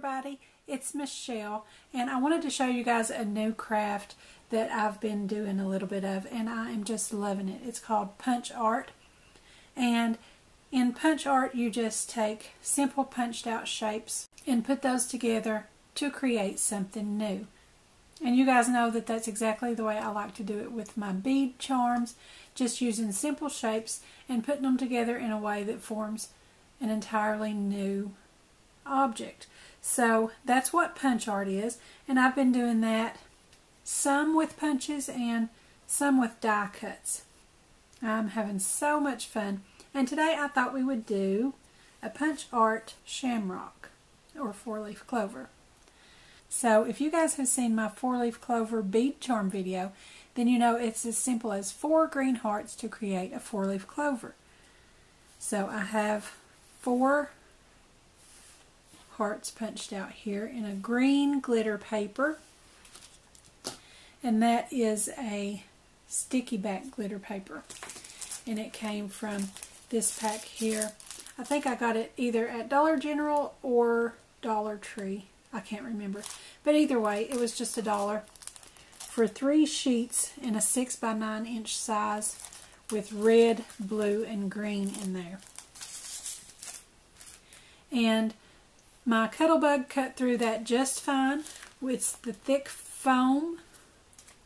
everybody, it's Michelle, and I wanted to show you guys a new craft that I've been doing a little bit of, and I am just loving it. It's called punch art, and in punch art you just take simple punched out shapes and put those together to create something new. And you guys know that that's exactly the way I like to do it with my bead charms, just using simple shapes and putting them together in a way that forms an entirely new object. So that's what punch art is, and I've been doing that some with punches and some with die cuts. I'm having so much fun, and today I thought we would do a punch art shamrock or 4-leaf clover. So if you guys have seen my 4-leaf clover bead charm video, then you know it's as simple as 4 green hearts to create a 4-leaf clover. So I have 4 hearts punched out here in a green glitter paper, and that is a sticky back glitter paper, and it came from this pack here. I think I got it either at Dollar General or Dollar Tree, I can't remember, but either way it was just $1 for 3 sheets in a 6 by 9 inch size with red, blue, and green in there. And my Cuttlebug cut through that just fine with the thick foam,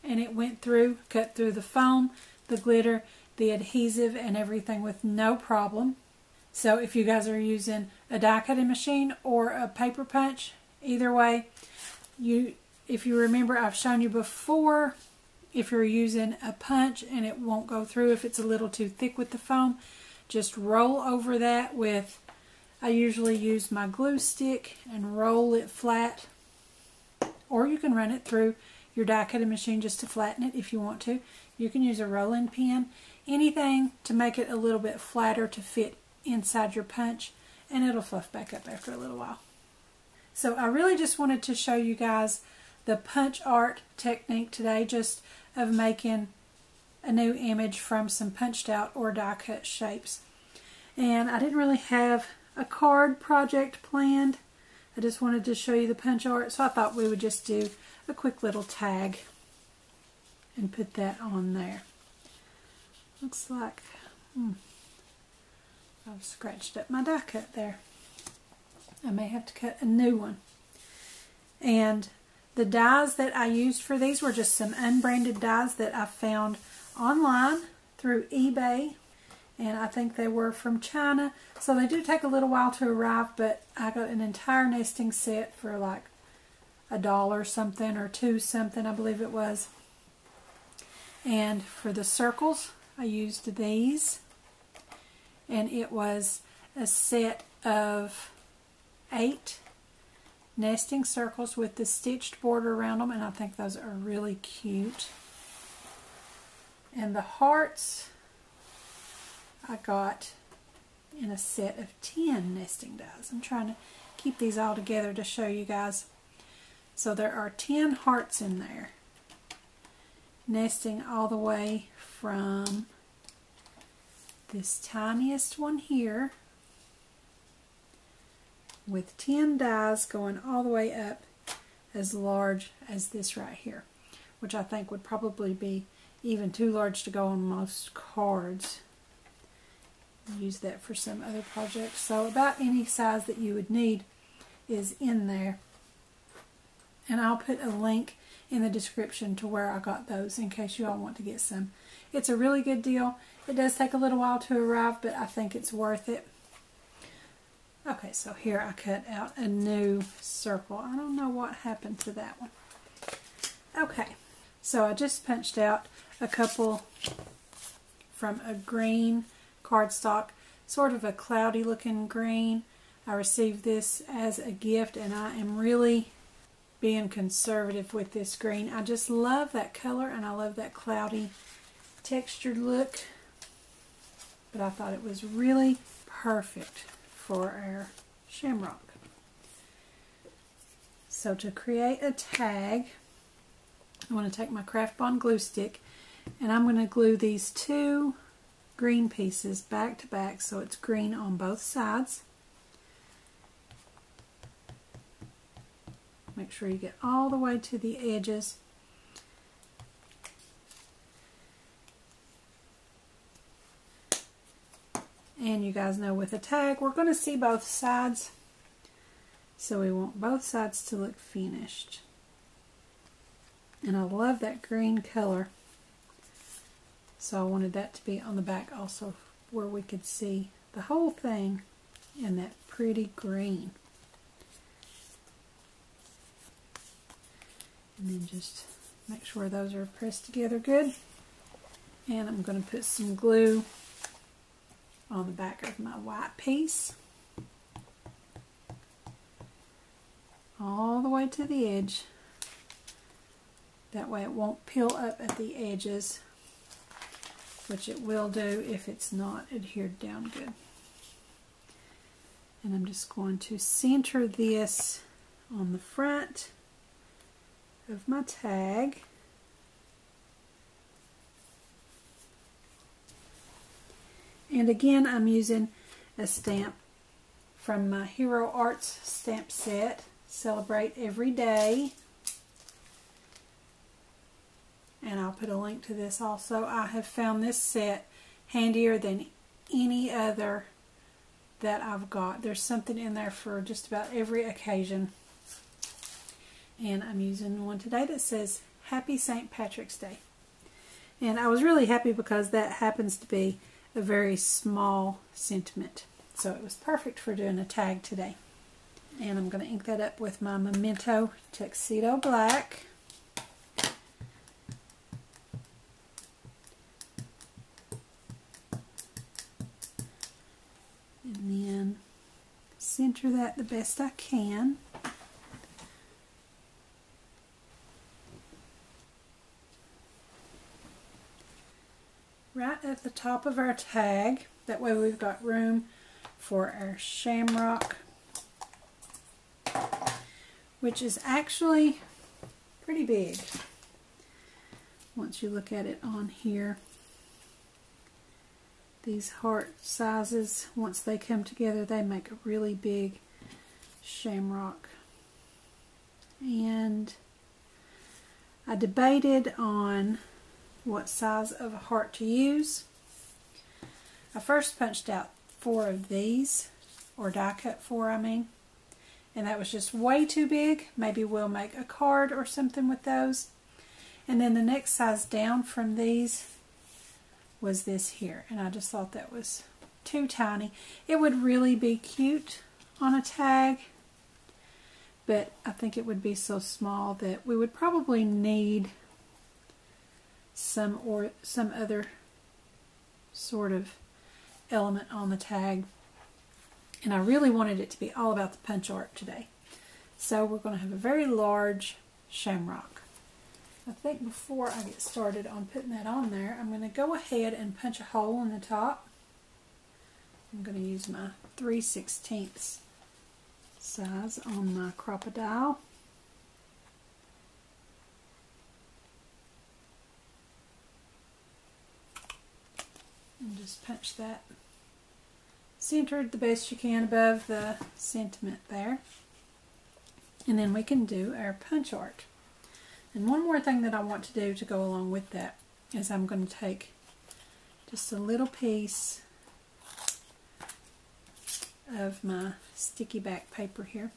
and it went through, cut through the foam, the glitter, the adhesive, and everything with no problem. So if you guys are using a die cutting machine or a paper punch, either way, if you remember, I've shown you before, if you're using a punch and it won't go through if it's a little too thick with the foam, just roll over that with, I usually use my glue stick and roll it flat, or you can run it through your die cutting machine just to flatten it if you want to. You can use a rolling pin, anything to make it a little bit flatter to fit inside your punch, and it'll fluff back up after a little while. So I really just wanted to show you guys the punch art technique today, just of making a new image from some punched out or die cut shapes. And I didn't really have a card project planned. I just wanted to show you the punch art, so I thought we would just do a quick little tag and put that on there. Looks like I've scratched up my die cut there. I may have to cut a new one. And the dies that I used for these were just some unbranded dies that I found online through eBay, and I think they were from China, so they do take a little while to arrive, but I got an entire nesting set for like $1 something or $2 something, I believe it was. And for the circles, I used these, and it was a set of 8 nesting circles with the stitched border around them, and I think those are really cute. And the hearts I got in a set of 10 nesting dies. I'm trying to keep these all together to show you guys. So there are 10 hearts in there, nesting all the way from this tiniest one here, with 10 dies going all the way up as large as this right here, which I think would probably be even too large to go on most cards. Use that for some other projects. So about any size that you would need is in there, and I'll put a link in the description to where I got those in case you all want to get some. It's a really good deal. It does take a little while to arrive, but I think it's worth it. Okay, so here I cut out a new circle. I don't know what happened to that one. Okay, so I just punched out a couple from a green cardstock, sort of a cloudy looking green. I received this as a gift, and I am really being conservative with this green. I just love that color, and I love that cloudy textured look, but I thought it was really perfect for our shamrock. So to create a tag, I want to take my Craft Bond glue stick, and I'm going to glue these 2 green pieces back to back so it's green on both sides. Make sure you get all the way to the edges. And you guys know with a tag, we're going to see both sides. So we want both sides to look finished. And I love that green color. So I wanted that to be on the back also, where we could see the whole thing in that pretty green. And then just make sure those are pressed together good. And I'm going to put some glue on the back of my white piece. All the way to the edge. That way it won't peel up at the edges, which it will do if it's not adhered down good. And I'm just going to center this on the front of my tag. And again, I'm using a stamp from my Hero Arts stamp set, Celebrate Every Day. And I'll put a link to this also. I have found this set handier than any other that I've got. There's something in there for just about every occasion. And I'm using one today that says Happy St. Patrick's Day. And I was really happy because that happens to be a very small sentiment. So it was perfect for doing a tag today. And I'm going to ink that up with my Memento Tuxedo Black. And then center that the best I can. Right at the top of our tag. That way we've got room for our shamrock, which is actually pretty big once you look at it on here. These heart sizes, once they come together, they make a really big shamrock. And I debated on what size of a heart to use. I first punched out 4 of these, or die cut 4 I mean, and that was just way too big. Maybe we'll make a card or something with those. And then the next size down from these was this here, and I just thought that was too tiny. It would really be cute on a tag, but I think it would be so small that we would probably need some other sort of element on the tag. And I really wanted it to be all about the punch art today. So we're going to have a very large shamrock. I think before I get started on putting that on there, I'm going to go ahead and punch a hole in the top. I'm going to use my 3/16 size on my crocodile. And just punch that centered the best you can above the sentiment there. And then we can do our punch art. And one more thing that I want to do to go along with that is I'm going to take just a little piece of my sticky back paper here.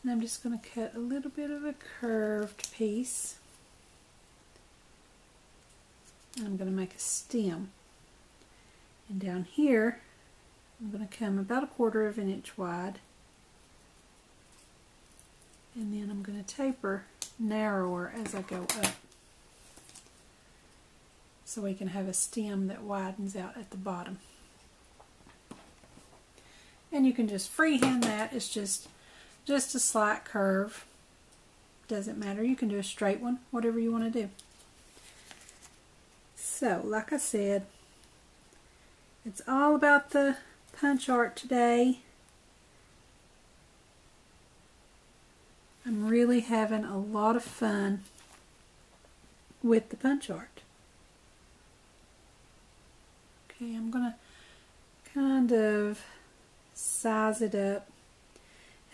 And I'm just going to cut a little bit of a curved piece. And I'm going to make a stem. And down here, I'm going to come about 1/4 of an inch wide. And then I'm going to taper narrower as I go up. So we can have a stem that widens out at the bottom. And you can just freehand that. It's just a slight curve. Doesn't matter. You can do a straight one, whatever you want to do. So, like I said, it's all about the punch art today. I'm really having a lot of fun with the punch art. Okay, I'm going to kind of size it up.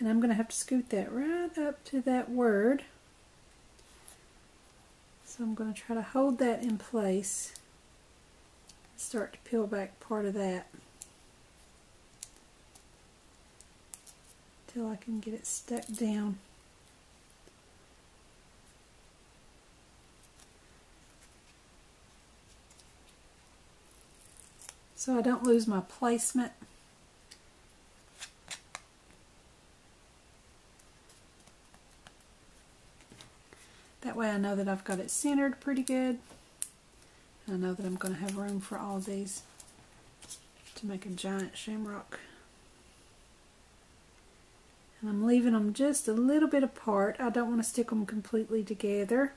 And I'm going to have to scoot that right up to that word. So I'm going to try to hold that in place. Start to peel back part of that till I can get it stuck down. So I don't lose my placement. That way I know that I've got it centered pretty good. I know that I'm going to have room for all of these to make a giant shamrock. And I'm leaving them just a little bit apart. I don't want to stick them completely together.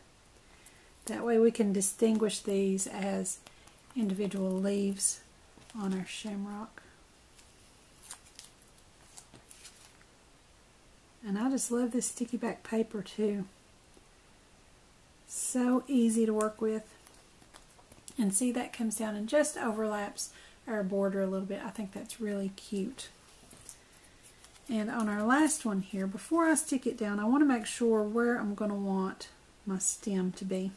That way we can distinguish these as individual leaves on our shamrock. And I just love this sticky back paper too. So easy to work with. And see, that comes down and just overlaps our border a little bit. I think that's really cute. And on our last one here, before I stick it down, I want to make sure where I'm going to want my stem to be.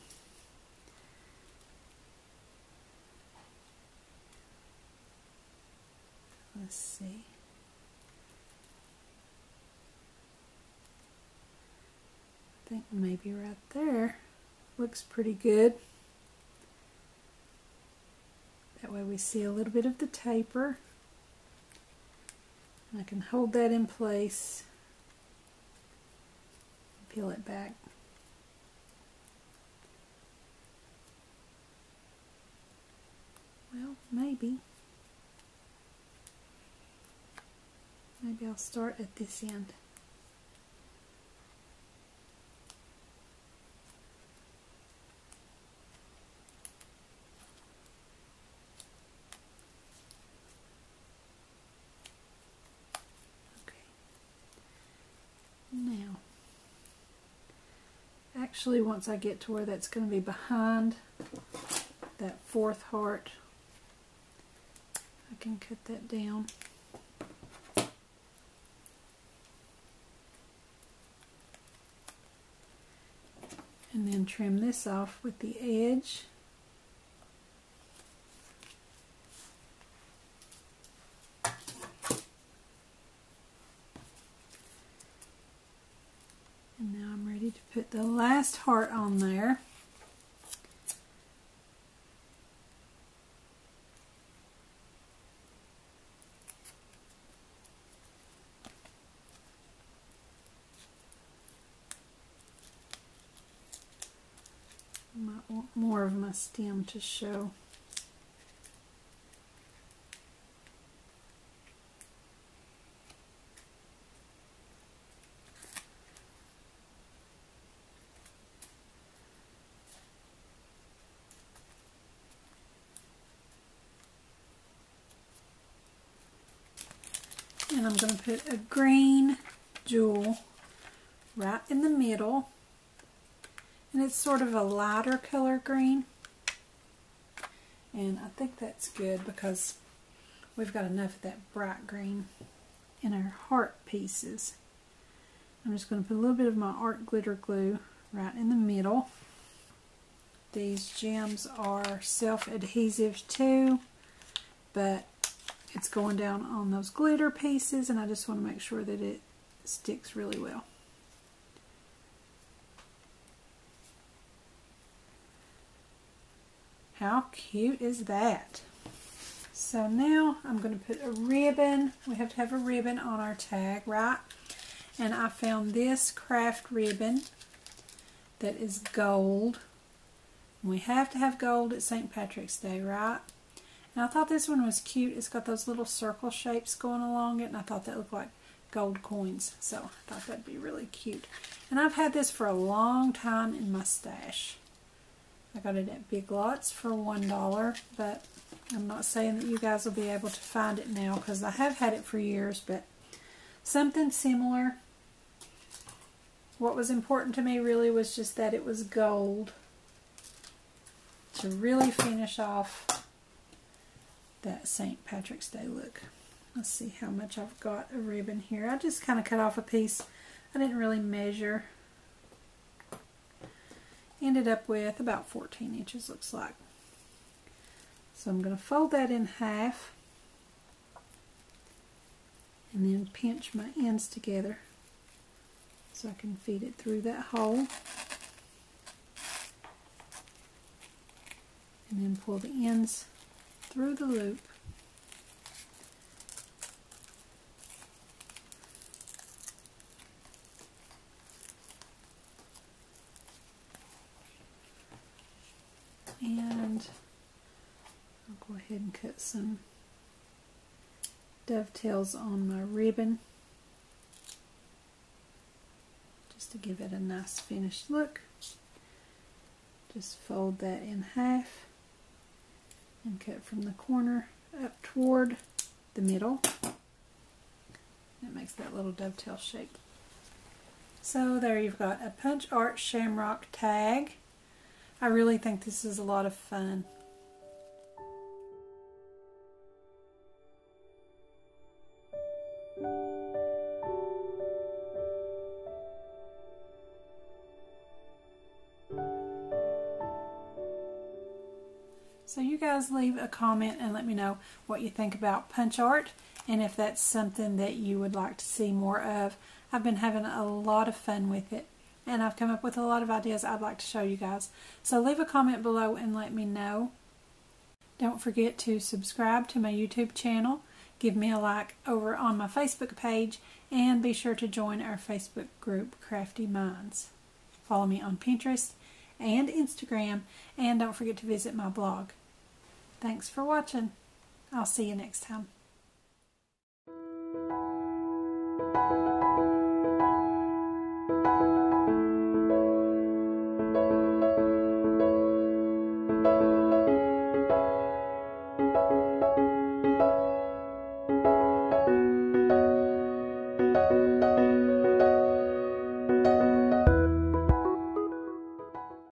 Let's see. I think maybe right there. Looks pretty good. That way we see a little bit of the taper. And I can hold that in place. Peel it back. Well, maybe. Maybe I'll start at this end. Now, actually once I get to where that's going to be behind that fourth heart, I can cut that down. And then trim this off with the edge. And now I'm ready to put the last heart on there. I might want more of my stem to show. And I'm going to put a green jewel right in the middle. And it's sort of a lighter color green. And I think that's good because we've got enough of that bright green in our heart pieces. I'm just going to put a little bit of my art glitter glue right in the middle. These gems are self-adhesive too, but it's going down on those glitter pieces, and I just want to make sure that it sticks really well. How cute is that? So now I'm going to put a ribbon. We have to have a ribbon on our tag, right? And I found this craft ribbon that is gold. We have to have gold at St. Patrick's Day, right? And I thought this one was cute. It's got those little circle shapes going along it, and I thought that looked like gold coins. So I thought that'd be really cute. And I've had this for a long time in my stash. I got it at Big Lots for $1, but I'm not saying that you guys will be able to find it now because I have had it for years, but something similar. What was important to me really was just that it was gold to really finish off that St. Patrick's Day look. Let's see how much I've got of ribbon here. I just kind of cut off a piece. I didn't really measure. Ended up with about 14 inches, looks like. So I'm going to fold that in half and then pinch my ends together so I can feed it through that hole. And then pull the ends through the loop. And I'll go ahead and cut some dovetails on my ribbon just to give it a nice finished look. Just fold that in half and cut from the corner up toward the middle. That makes that little dovetail shape. So there you've got a Punch Art Shamrock Tag. I really think this is a lot of fun. So you guys leave a comment and let me know what you think about punch art and if that's something that you would like to see more of. I've been having a lot of fun with it and I've come up with a lot of ideas I'd like to show you guys. So leave a comment below and let me know. Don't forget to subscribe to my YouTube channel, give me a like over on my Facebook page, and be sure to join our Facebook group, Crafty Minds. Follow me on Pinterest and Instagram, and don't forget to visit my blog. Thanks for watching. I'll see you next time.